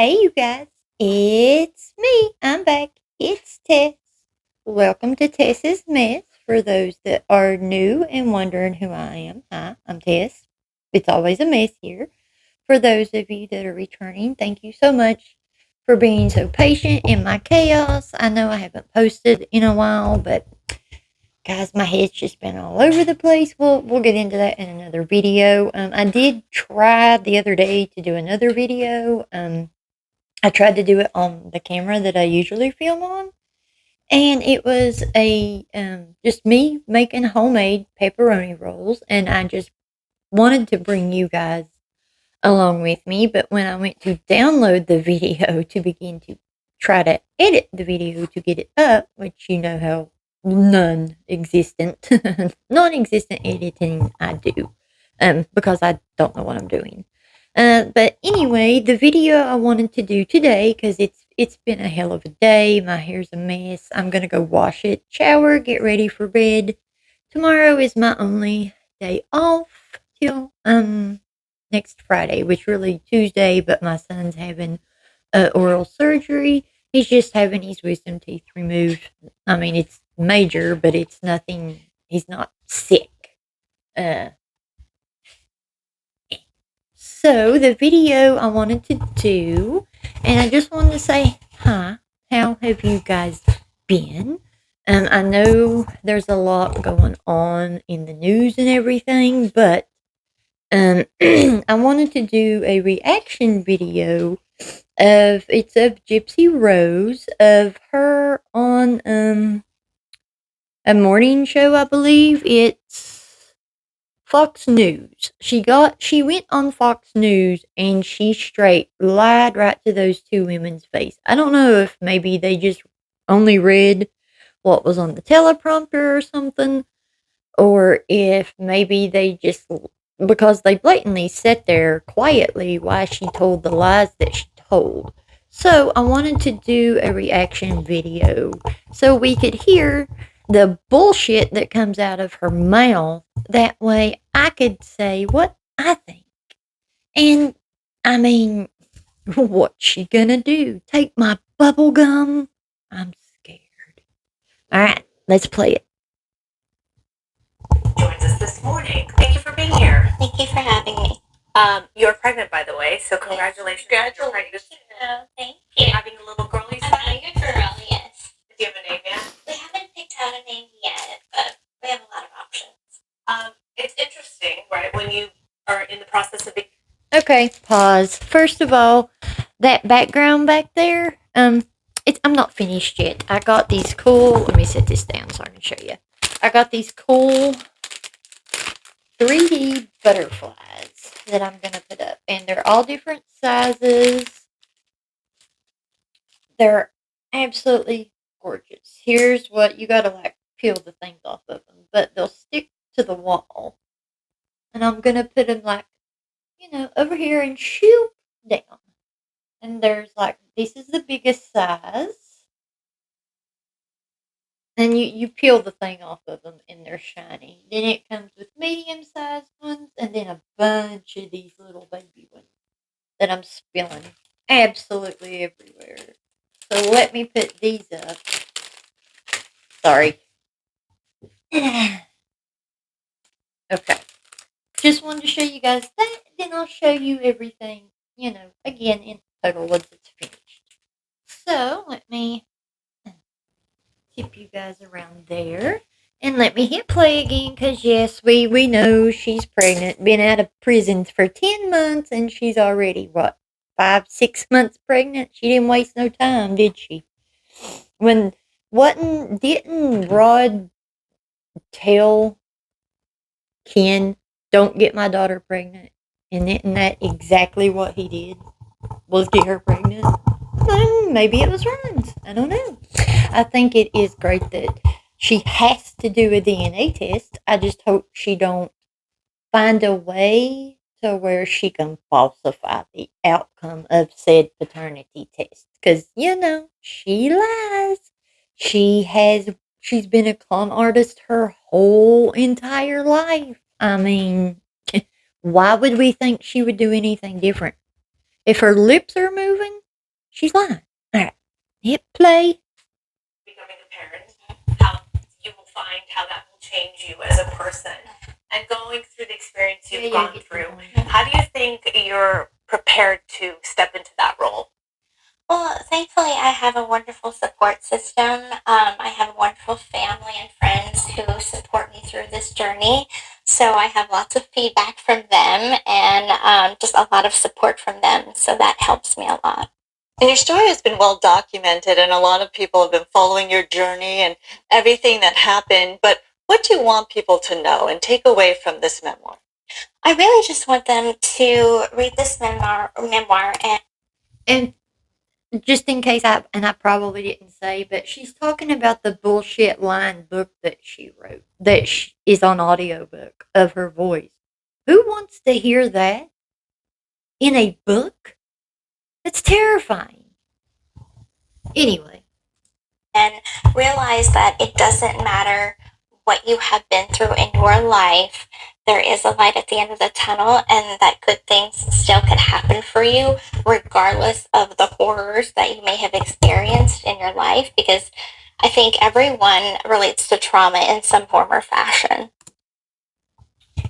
Hey, you guys, it's me. I'm back. It's Tess. Welcome to Tess's Mess. For those that are new and wondering who I am, hi, I'm Tess. It's always a mess here. For those of you that are returning, thank you so much for being so patient in my chaos. I know I haven't posted in a while, but guys, my head's just been all over the place. We'll get into that in another video. I did try the other day to do another video. I tried to do it on the camera that I usually film on, and it was a just me making homemade pepperoni rolls, and I just wanted to bring you guys along with me. But when I went to download the video to begin to try to edit the video to get it up, which you know how non-existent, non-existent editing I do, because I don't know what I'm doing. But anyway, the video I wanted to do today, because it's been a hell of a day. My hair's a mess. I'm gonna go wash it, shower, get ready for bed. Tomorrow is my only day off till next Friday, which really Tuesday. But my son's having oral surgery. He's just having his wisdom teeth removed. I mean, it's major, but it's nothing. He's not sick. Uh, So the video I wanted to do, and I just wanted to say hi. How have you guys been? I know there's a lot going on in the news and everything, but I wanted to do a reaction video of Gypsy Rose, of her on a morning show, I believe. It's Fox News. She went on Fox News and she straight lied right to those two women's face. I don't know if maybe they just only read what was on the teleprompter or something, or if maybe they just, because they blatantly sat there quietly while she told the lies that she told. So I wanted to do a reaction video so we could hear the bullshit that comes out of her mouth. That way I could say what I think. And I mean, what's she gonna do? Take my bubble gum? I'm scared. All right, let's play it. Joins us this morning. Thank you for being here. Thank you for having me. You're pregnant, by the way, so congratulations. Congratulations. Thank you. You're having a little girl, you I'm said? having a girl, yes. Do you have a name yet? We haven't picked out a name yet, but we have a lot of options. It's interesting, right? When you are in the process of Okay, pause. First of all, that background back there, I'm not finished yet. I got these cool. Let me set this down so I can show you. I got these cool 3D butterflies that I'm gonna put up, and they're all different sizes. They're absolutely gorgeous. Here's what you gotta like peel the things off of them, but they'll stick to the wall. And I'm gonna put them like, over here and shoot down. And there's like, this is the biggest size. And you peel the thing off of them and they're shiny. Then it comes with medium sized ones and then a bunch of these little baby ones that I'm spilling absolutely everywhere. So let me put these up. Sorry. Okay. Just wanted to show you guys that. Then I'll show you everything, again in total once it's finished. So let me tip you guys around there. And let me hit play again, because yes, we know she's pregnant. Been out of prison for 10 months, and she's already, what, 5, 6 months pregnant? She didn't waste no time, did she? Didn't Rod tell Ken, don't get my daughter pregnant? And isn't that exactly what he did? Was get her pregnant? Maybe it was Ron's. I don't know. I think it is great that she has to do a DNA test. I just hope she don't find a way to where she can falsify the outcome of said paternity test. Because, she lies. She's been a con artist her whole entire life. I mean, why would we think she would do anything different? If her lips are moving, She's lying. All right. Hit play. Becoming a parent, how you will find how that will change you as a person. And going through the experience you've gone through, how do you think you're prepared to step into that role? Well, thankfully, I have a wonderful support system. I have a wonderful family and friends who support me through this journey. So I have lots of feedback from them and just a lot of support from them. So that helps me a lot. And your story has been well documented, and a lot of people have been following your journey and everything that happened. But what do you want people to know and take away from this memoir? I really just want them to read this memoir And just in case I probably didn't say, but she's talking about the bullshit line book that she wrote that is on audiobook of her voice. Who wants to hear that in a book? That's terrifying. Anyway. And realize that it doesn't matter what you have been through in your life. There is a light at the end of the tunnel, and that good things still could happen for you, regardless of the horrors that you may have experienced in your life, because I think everyone relates to trauma in some form or fashion.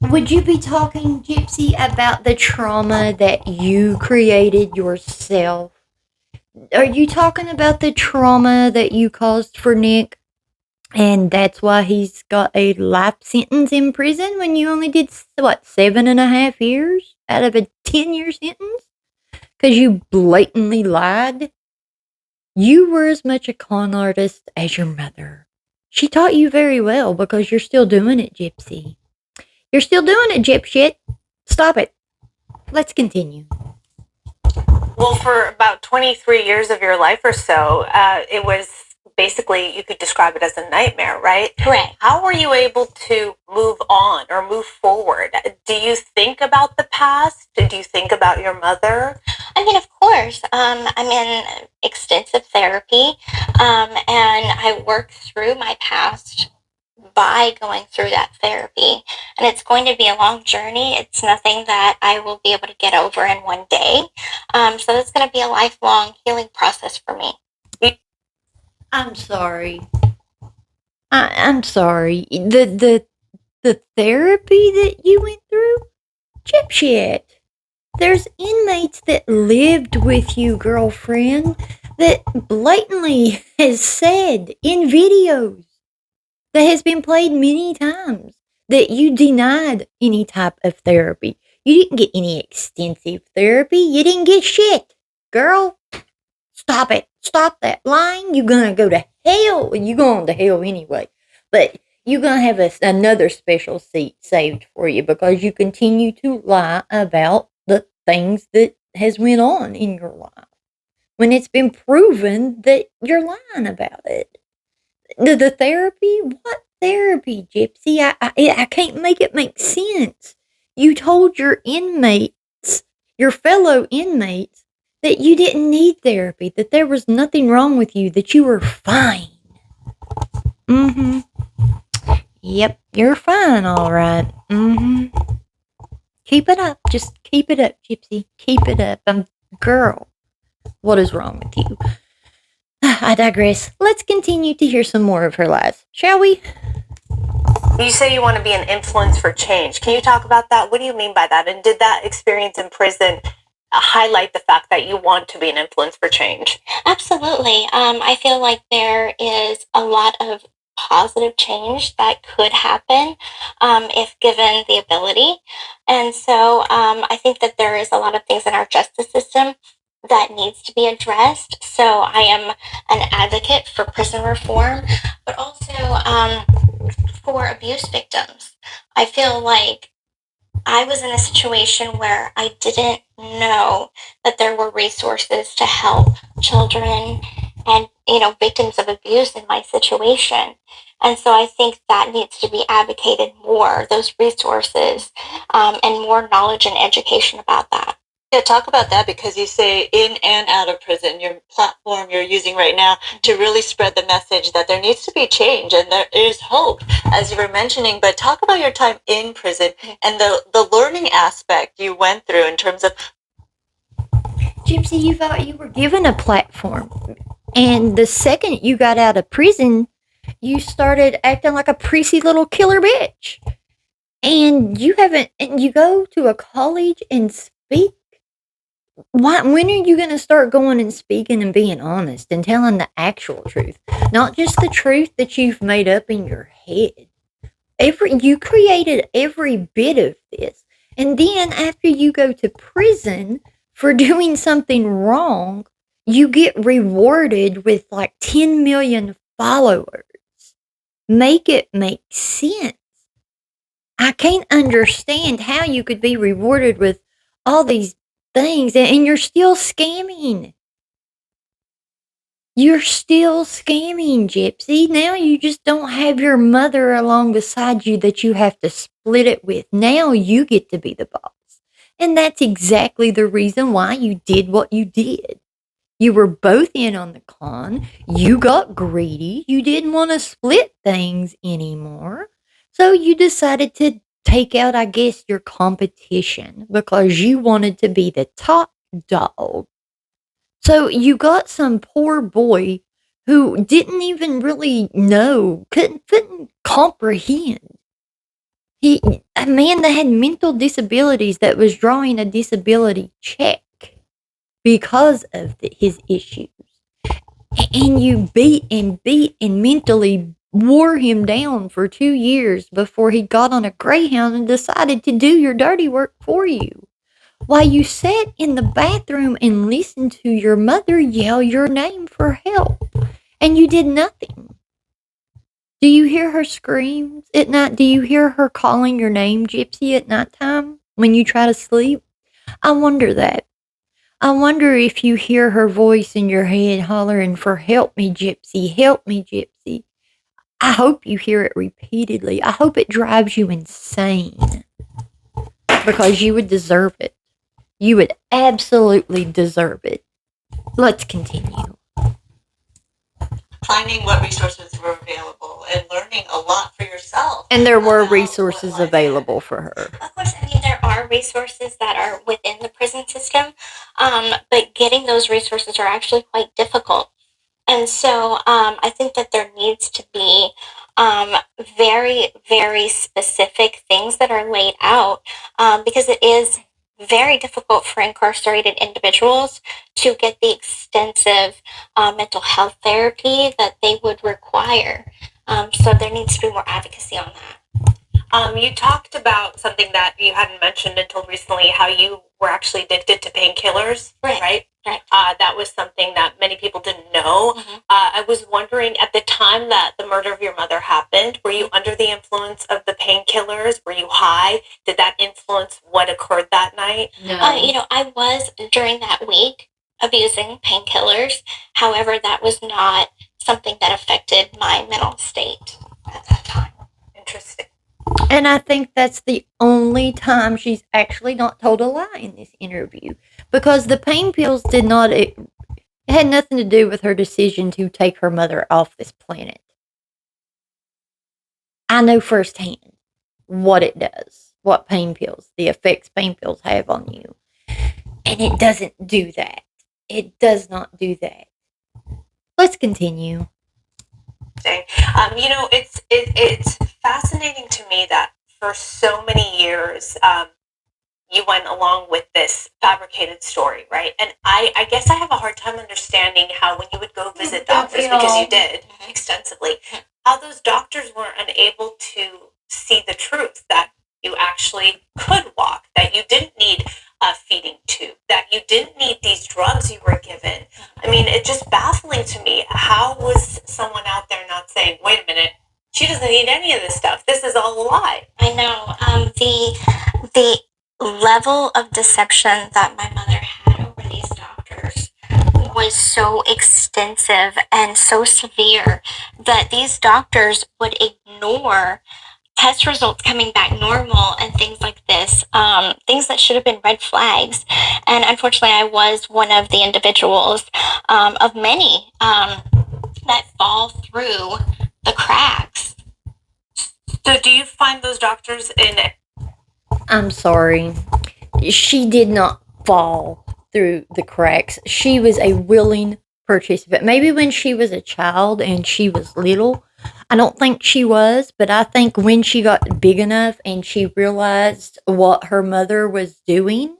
Would you be talking, Gypsy, about the trauma that you created yourself? Are you talking about the trauma that you caused for Nick? And that's why he's got a life sentence in prison when you only did, 7.5 years out of a 10-year sentence? Because you blatantly lied? You were as much a con artist as your mother. She taught you very well because you're still doing it, Gypsy. You're still doing it, Gypshit. Stop it. Let's continue. Well, for about 23 years of your life or so, it was basically, you could describe it as a nightmare, right? Correct. How were you able to move on or move forward? Do you think about the past? Do you think about your mother? I mean, of course. I'm in extensive therapy, and I work through my past by going through that therapy. And it's going to be a long journey. It's nothing that I will be able to get over in one day. So it's going to be a lifelong healing process for me. I'm sorry. I'm sorry. The therapy that you went through? Chipshit. There's inmates that lived with you, girlfriend, that blatantly has said in videos that has been played many times that you denied any type of therapy. You didn't get any extensive therapy. You didn't get shit. Girl, stop it. Stop that lying. You're going to go to hell. You're going to hell anyway. But you're going to have another special seat saved for you because you continue to lie about the things that has went on in your life when it's been proven that you're lying about it. The therapy? What therapy, Gypsy? I can't make it make sense. You told your inmates, your fellow inmates, that you didn't need therapy, that there was nothing wrong with you, that you were fine. Mm-hmm. Yep, you're fine, all right. Mm-hmm. Keep it up. Just keep it up, Gypsy. Keep it up. Girl, what is wrong with you? I digress. Let's continue to hear some more of her lies, shall we? You say you want to be an influence for change. Can you talk about that? What do you mean by that? And did that experience in prison highlight the fact that you want to be an influence for change? Absolutely. I feel like there is a lot of positive change that could happen if given the ability. And so I think that there is a lot of things in our justice system that needs to be addressed. So I am an advocate for prison reform, but also for abuse victims. I feel like I was in a situation where I didn't know that there were resources to help children and, victims of abuse in my situation. And so I think that needs to be advocated more, those resources, and more knowledge and education about that. Yeah, talk about that, because you say in and out of prison, your platform you're using right now to really spread the message that there needs to be change and there is hope, as you were mentioning. But talk about your time in prison and the learning aspect you went through in terms of. Gypsy, you thought you were given a platform. And the second you got out of prison, you started acting like a prissy little killer bitch. And you haven't, and you go to a college and speak. When are you going to start going and speaking and being honest and telling the actual truth? Not just the truth that you've made up in your head. You created every bit of this. And then after you go to prison for doing something wrong, you get rewarded with like 10 million followers. Make it make sense. I can't understand how you could be rewarded with all these things and you're still scamming. You're still scamming, Gypsy. Now you just don't have your mother along beside you that you have to split it with. Now you get to be the boss. And that's exactly the reason why you did what you did. You were both in on the con. You got greedy. You didn't want to split things anymore. So you decided to take out, I guess, your competition because you wanted to be the top dog. So you got some poor boy who didn't even really know, couldn't comprehend. A man that had mental disabilities that was drawing a disability check because of his issues. And you beat and mentally wore him down for 2 years before he got on a Greyhound and decided to do your dirty work for you. While you sat in the bathroom and listened to your mother yell your name for help. And you did nothing. Do you hear her screams at night? Do you hear her calling your name, Gypsy, at nighttime when you try to sleep? I wonder that. I wonder if you hear her voice in your head hollering for help me, Gypsy, help me, Gypsy. I hope you hear it repeatedly. I hope it drives you insane because you would deserve it. You would absolutely deserve it. Let's continue. Finding what resources were available and learning a lot for yourself. And there were resources available for her. Of course, I mean, there are resources that are within the prison system, but getting those resources are actually quite difficult. And so I think that there needs to be very, very specific things that are laid out because it is very difficult for incarcerated individuals to get the extensive mental health therapy that they would require. So there needs to be more advocacy on that. You talked about something that you hadn't mentioned until recently, how you were actually addicted to painkillers, right? Right. That was something that many people didn't know. Mm-hmm. I was wondering, at the time that the murder of your mother happened, were you under the influence of the painkillers? Were you high? Did that influence what occurred that night? No. I was, during that week, abusing painkillers. However, that was not something that affected my mental state at that time. Interesting. And I think that's the only time she's actually not told a lie in this interview. Because the pain pills it had nothing to do with her decision to take her mother off this planet. I know firsthand what it does, what the effects pain pills have on you. And it doesn't do that. It does not do that. Let's continue. It's fascinating to me that for so many years, you went along with this fabricated story, right? And I guess I have a hard time understanding how when you would go visit doctors, because you did extensively, how those doctors were unable to see the truth, that you actually could walk, that you didn't need a feeding tube, that you didn't need these drugs you were given. I mean, it's just baffling to me. How was someone out there not saying, wait a minute, she doesn't need any of this stuff. This is all a lie. I know. The level of deception that my mother had over these doctors was so extensive and so severe that these doctors would ignore test results coming back normal and things like this, things that should have been red flags. And unfortunately, I was one of the individuals of many that fall through the cracks. So do you find those doctors in... I'm sorry. She did not fall through the cracks. She was a willing participant. Maybe when she was a child and she was little, I don't think she was, but I think when she got big enough and she realized what her mother was doing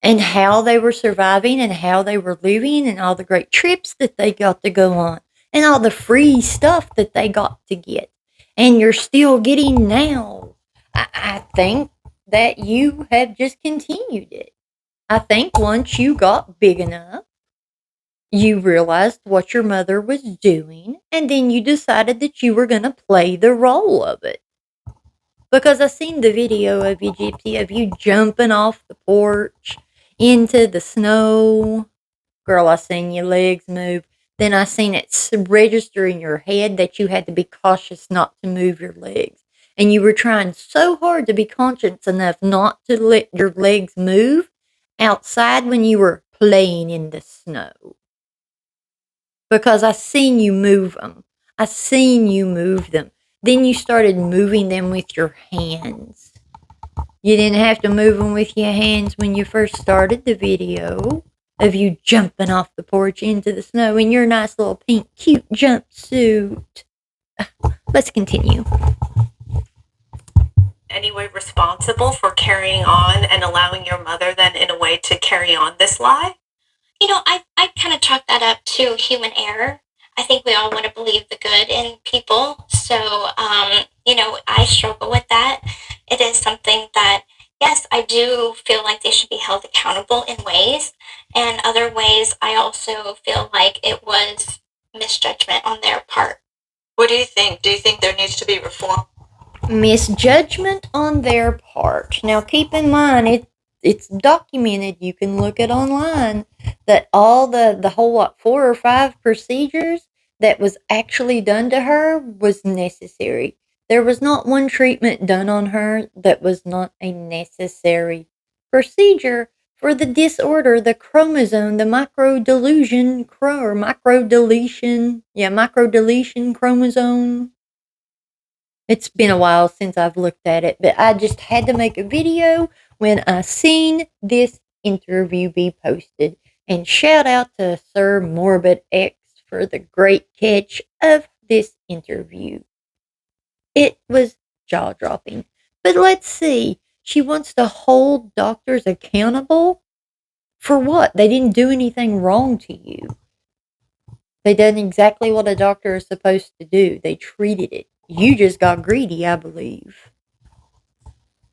and how they were surviving and how they were living and all the great trips that they got to go on and all the free stuff that they got to get. And you're still getting now. I think that you have just continued it. I think once you got big enough, you realized what your mother was doing, and then you decided that you were going to play the role of it. Because I seen the video of you, Gypsy, of you jumping off the porch into the snow. Girl, I seen your legs move. Then I seen it register in your head that you had to be cautious not to move your legs. And you were trying so hard to be conscious enough not to let your legs move outside when you were playing in the snow. Because I seen you move them. I seen you move them. Then you started moving them with your hands. You didn't have to move them with your hands when you first started the video of you jumping off the porch into the snow in your nice little pink cute jumpsuit. Let's continue. Any way responsible for carrying on and allowing your mother then in a way to carry on this lie? I kind of chalk that up to human error. I think we all want to believe the good in people. So, I struggle with that. It is something that, yes, I do feel like they should be held accountable in ways. And other ways, I also feel like it was misjudgment on their part. What do you think? Do you think there needs to be reform? Misjudgment on their part. Now, keep in mind, it's documented. You can look it online that all the whole 4 or 5 procedures that was actually done to her was necessary. There was not one treatment done on her that was not a necessary procedure for the disorder, the chromosome, the microdeletion chromosome. It's been a while since I've looked at it, but I just had to make a video when I seen this interview be posted. And shout out to Sir Morbid X for the great catch of this interview. It was jaw dropping. But let's see. She wants to hold doctors accountable for what? They didn't do anything wrong to you. They done exactly what a doctor is supposed to do. They treated it. You just got greedy, I believe.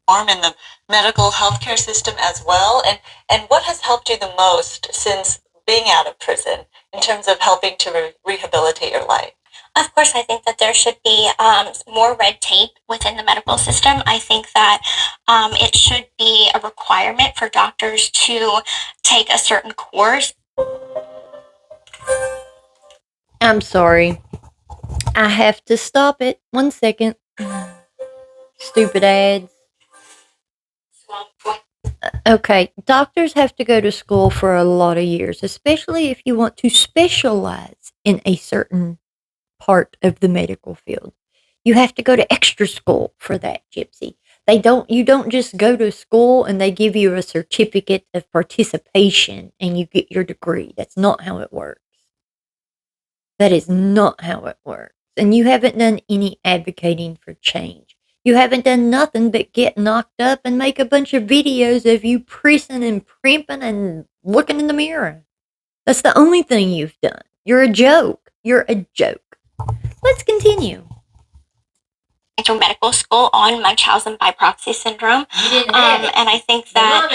In the medical healthcare system as well, and what has helped you the most since being out of prison in terms of helping to rehabilitate your life? Of course, I think that there should be more red tape within the medical system. I think that it should be a requirement for doctors to take a certain course. I'm sorry. I have to stop it. 1 second. Stupid ads. Okay, doctors have to go to school for a lot of years, especially if you want to specialize in a certain part of the medical field. You have to go to extra school for that, Gypsy. You don't just go to school and they give you a certificate of participation and you get your degree. That's not how it works. That is not how it works. And you haven't done any advocating for change. You haven't done nothing but get knocked up and make a bunch of videos of you prissing and primping and looking in the mirror. That's the only thing you've done. You're a joke. You're a joke. Let's continue. Through medical school on Munchausen by proxy syndrome. And I think that,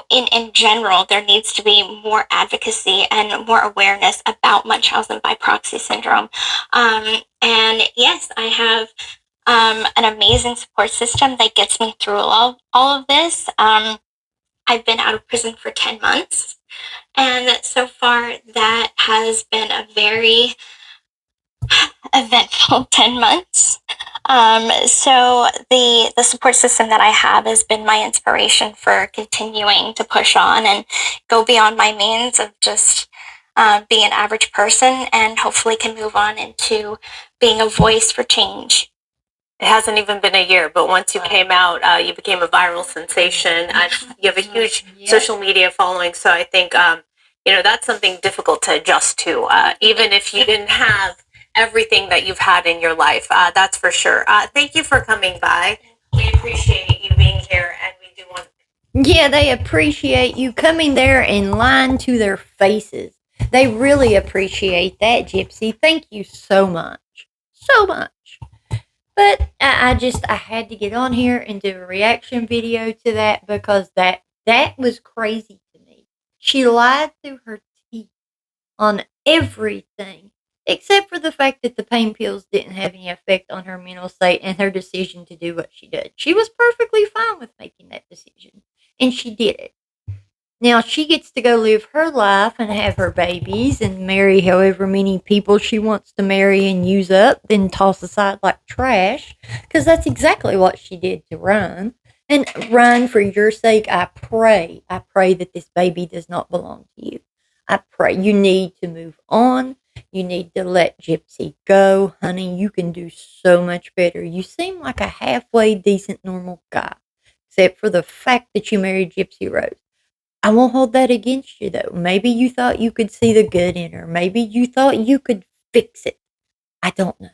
in general, there needs to be more advocacy and more awareness about Munchausen by proxy syndrome. And yes, I have an amazing support system that gets me through all of this. I've been out of prison for 10 months. And so far, that has been a very eventful 10 months. So the support system that I have has been my inspiration for continuing to push on and go beyond my means of just being an average person, and hopefully can move on into being a voice for change. It hasn't even been a year, but once you came out, you became a viral sensation. You have a huge social media following, so I think that's something difficult to adjust to, even if you didn't have everything that you've had in your life. That's for sure. Thank you for coming by. We appreciate you being here, and we do want. Yeah, they appreciate you coming there and lying to their faces. They really appreciate that, Gypsy. Thank you so much. So much. But I had to get on here and do a reaction video to that because that was crazy to me. She lied through her teeth on everything except for the fact that the pain pills didn't have any effect on her mental state and her decision to do what she did. She was perfectly fine with making that decision, and she did it. Now she gets to go live her life and have her babies and marry however many people she wants to marry and use up, then toss aside like trash, because that's exactly what she did to Ryan. And Ryan, for your sake, I pray that this baby does not belong to you. I pray you need to move on. You need to let Gypsy go, honey. You can do so much better. You seem like a halfway decent, normal guy, except for the fact that you married Gypsy Rose. I won't hold that against you, though. Maybe you thought you could see the good in her. Maybe you thought you could fix it. I don't know.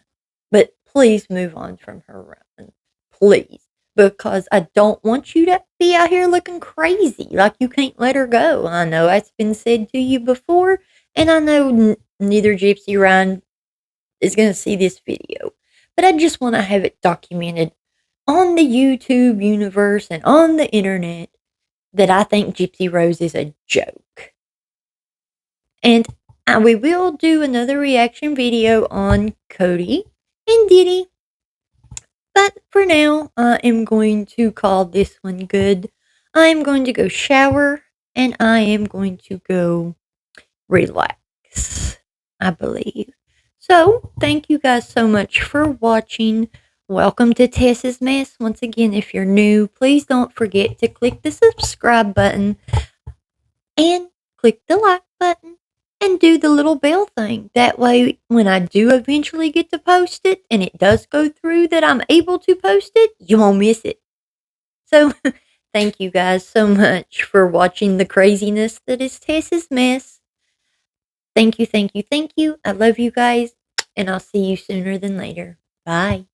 But please move on from her, Ryan. Please. Because I don't want you to be out here looking crazy, like you can't let her go. I know that's been said to you before, and I know neither Gypsy Ryan is going to see this video. But I just want to have it documented on the YouTube universe and on the internet that I think Gypsy Rose is a joke. And we will do another reaction video on Cody and Diddy. But for now, I am going to call this one good. I am going to go shower and I am going to go relax, I believe. So, thank you guys so much for watching. Welcome to Tess's Mess. Once again, if you're new, please don't forget to click the subscribe button and click the like button and do the little bell thing. That way, when I do eventually get to post it and it does go through that I'm able to post it, you won't miss it. So, thank you guys so much for watching the craziness that is Tess's Mess. Thank you, thank you, thank you. I love you guys, and I'll see you sooner than later. Bye.